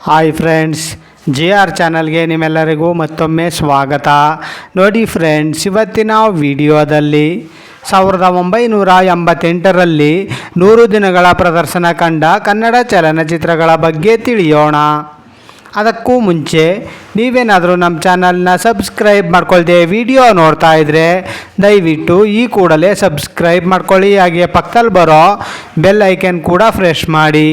Hi friends, J R ಚಾನಲ್ಗೆ ನಿಮ್ಮೆಲ್ಲರಿಗೂ ಮತ್ತೊಮ್ಮೆ ಸ್ವಾಗತ. ನೋಡಿ ಫ್ರೆಂಡ್ಸ್, ಇವತ್ತಿನ ವಿಡಿಯೋದಲ್ಲಿ 1988ರಲ್ಲಿ 100 ದಿನಗಳ ಪ್ರದರ್ಶನ ಕಂಡ ಕನ್ನಡ ಚಲನಚಿತ್ರಗಳ ಬಗ್ಗೆ ತಿಳಿಯೋಣ. ಅದಕ್ಕೂ ಮುಂಚೆ ನೀವೇನಾದರೂ ನಮ್ಮ ಚಾನಲ್ನ ಸಬ್ಸ್ಕ್ರೈಬ್ ಮಾಡ್ಕೊಳ್ದೆ ವಿಡಿಯೋ ನೋಡ್ತಾ ಇದ್ದರೆ ದಯವಿಟ್ಟು ಈ ಕೂಡಲೇ ಸಬ್ಸ್ಕ್ರೈಬ್ ಮಾಡ್ಕೊಳ್ಳಿ. ಹಾಗೆ ಪಕ್ಕದಲ್ಲಿ ಬರೋ ಬೆಲ್ ಐಕನ್ ಕೂಡ ಪ್ರೆಸ್ ಮಾಡಿ.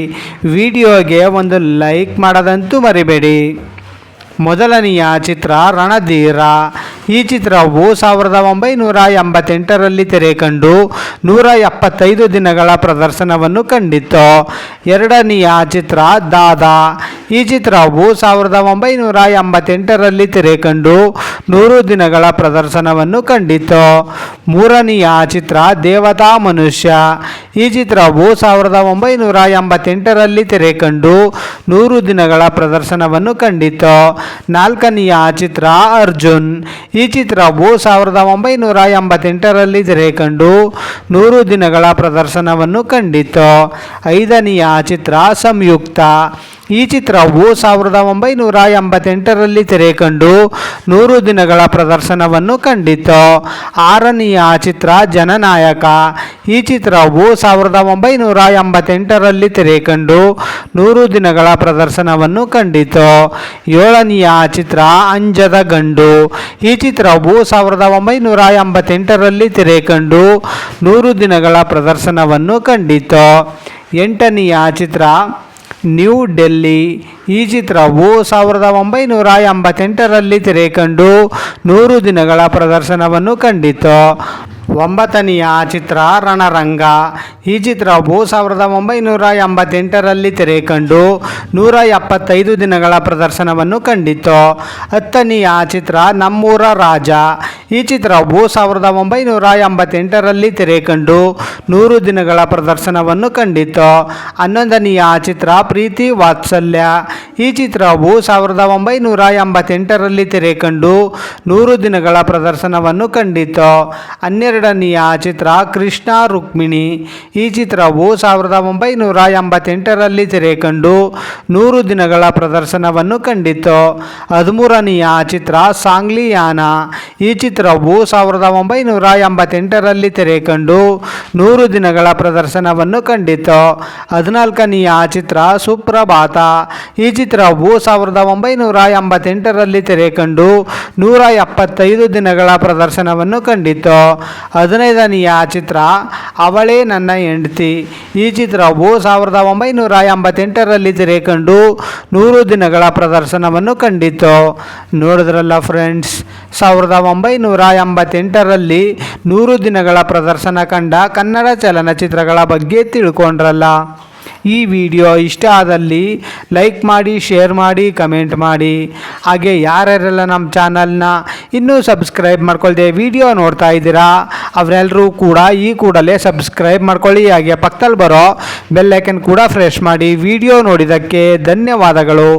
ವಿಡಿಯೋಗೆ ಒಂದು ಲೈಕ್ ಮಾಡೋದಂತೂ ಮರಿಬೇಡಿ. ಮೊದಲನೆಯ ಚಿತ್ರ ರಣಧೀರ. ಈ ಚಿತ್ರವು 1988ರಲ್ಲಿ ತೆರೆ ಕಂಡು 175 ದಿನಗಳ ಪ್ರದರ್ಶನವನ್ನು ಕಂಡಿತು. ಎರಡನೆಯ ಚಿತ್ರ ದಾದಾ. ಈ ಚಿತ್ರವು 1988ರಲ್ಲಿ ತೆರೆ ಕಂಡು 100 ದಿನಗಳ ಪ್ರದರ್ಶನವನ್ನು ಕಂಡಿತು. ಮೂರನೆಯ ಚಿತ್ರ ದೇವತಾ ಮನುಷ್ಯ. ಈ ಚಿತ್ರವು 1988ರಲ್ಲಿ ತೆರೆ ಕಂಡು 100 ದಿನಗಳ ಪ್ರದರ್ಶನವನ್ನು ಕಂಡಿತು. ನಾಲ್ಕನೆಯ ಚಿತ್ರ ಅರ್ಜುನ್. ಈ ಚಿತ್ರವು 1988ರಲ್ಲಿ ತೆರೆ ಕಂಡು 100 ದಿನಗಳ ಪ್ರದರ್ಶನವನ್ನು ಕಂಡಿತು. ಐದನೆಯ ಚಿತ್ರ ಸಂಯುಕ್ತ. ಈ ಚಿತ್ರವು 1988ರಲ್ಲಿ ತೆರೆ ಕಂಡು 100 ದಿನಗಳ ಪ್ರದರ್ಶನವನ್ನು ಕಂಡಿತು. ಆರನೆಯ ಚಿತ್ರ ಜನನಾಯಕ. ಈ ಚಿತ್ರವು 1988ರಲ್ಲಿ ತೆರೆ ಕಂಡು 100 ದಿನಗಳ ಪ್ರದರ್ಶನವನ್ನು ಕಂಡಿತು. ಏಳನೆಯ ಚಿತ್ರ ಅಂಜದ ಗಂಡು. ಈ ಚಿತ್ರವು 1988ರಲ್ಲಿ ತೆರೆ ಕಂಡು 100 ದಿನಗಳ ಪ್ರದರ್ಶನವನ್ನು ಕಂಡಿತು. ಎಂಟನೆಯ ಚಿತ್ರ ನ್ಯೂ ಡೆಲ್ಲಿ. ಈ ಚಿತ್ರವು 1988ರಲ್ಲಿ ತೆರೆ ಕಂಡು 100 ದಿನಗಳ ಪ್ರದರ್ಶನವನ್ನು ಕಂಡಿತು. ಒಂಬತ್ತನೆಯ ಚಿತ್ರ ರಣರಂಗ. ಈ ಚಿತ್ರವು 1988ರಲ್ಲಿ ತೆರೆ ಕಂಡು 175 ದಿನಗಳ ಪ್ರದರ್ಶನವನ್ನು ಕಂಡಿತು. ಹತ್ತನೆಯ ಚಿತ್ರ ನಮ್ಮೂರ ರಾಜ. ಈ ಚಿತ್ರವು 1988ರಲ್ಲಿ ತೆರೆ ಕಂಡು 100 ದಿನಗಳ ಪ್ರದರ್ಶನವನ್ನು ಕಂಡಿತು. ಹನ್ನೊಂದನೆಯ ಚಿತ್ರ ಪ್ರೀತಿ ವಾತ್ಸಲ್ಯ. ಈ ಚಿತ್ರವು 1988ರಲ್ಲಿ ತೆರೆ ಕಂಡು 100 ದಿನಗಳ ಪ್ರದರ್ಶನವನ್ನು ಕಂಡಿತು. ಹನ್ನೆರಡನೆಯ ಚಿತ್ರ ಕೃಷ್ಣ ರುಕ್ಮಿಣಿ. ಈ ಚಿತ್ರವು 1988ರಲ್ಲಿ ತೆರೆ ಕಂಡು 100 ದಿನಗಳ ಪ್ರದರ್ಶನವನ್ನು ಕಂಡಿತು. ಹದಿಮೂರನೆಯ ಚಿತ್ರ ಸಾಂಗ್ಲಿಯಾನ. ಈ ಚಿತ್ರವು 1988ರಲ್ಲಿ ತೆರೆ ಕಂಡು 100 ದಿನಗಳ ಪ್ರದರ್ಶನವನ್ನು ಕಂಡಿತು. ಹದಿನಾಲ್ಕನೆಯ ಚಿತ್ರ ಸುಪ್ರಭಾತ. ಈ ಚಿತ್ರವು 1988ರಲ್ಲಿ ತೆರೆ ಕಂಡು 175 ದಿನಗಳ ಪ್ರದರ್ಶನವನ್ನು ಕಂಡಿತು. ಹದಿನೈದನೆಯ ಚಿತ್ರ ಅವಳೇ ನನ್ನ ಹೆಂಡತಿ. ಈ ಚಿತ್ರವು 1988ರಲ್ಲಿ ತೆರೆ ಕಂಡು 100 ದಿನಗಳ ಪ್ರದರ್ಶನವನ್ನು ಕಂಡಿತು. ನೋಡಿದ್ರಲ್ಲ ಫ್ರೆಂಡ್ಸ್, 1988ರಲ್ಲಿ 100 ದಿನಗಳ ಪ್ರದರ್ಶನ ಕಂಡ ಕನ್ನಡ ಚಲನಚಿತ್ರಗಳ ಬಗ್ಗೆ ತಿಳ್ಕೊಂಡ್ರಲ್ಲ. ಈ ವಿಡಿಯೋ ಇಷ್ಟ ಆದಲ್ಲಿ ಲೈಕ್ ಮಾಡಿ, ಶೇರ್ ಮಾಡಿ, ಕಮೆಂಟ್ ಮಾಡಿ. ಹಾಗೆ ಯಾರ್ಯಾರೆಲ್ಲ ನಮ್ಮ ಚಾನಲ್ನ ಇನ್ನೂ ಸಬ್ಸ್ಕ್ರೈಬ್ ಮಾಡ್ಕೊಳ್ದೆ ವಿಡಿಯೋ ನೋಡ್ತಾ ಇದ್ದೀರಾ ಅವರೆಲ್ಲರೂ ಕೂಡ ಈ ಕೂಡಲೇ ಸಬ್ಸ್ಕ್ರೈಬ್ ಮಾಡ್ಕೊಳ್ಳಿ. ಹಾಗೆ ಪಕ್ಕದಲ್ಲಿ ಬರೋ ಬೆಲ್ ಐಕನ್ ಕೂಡ ಪ್ರೆಸ್ ಮಾಡಿ. ವಿಡಿಯೋ ನೋಡಿದ್ದಕ್ಕೆ ಧನ್ಯವಾದಗಳು.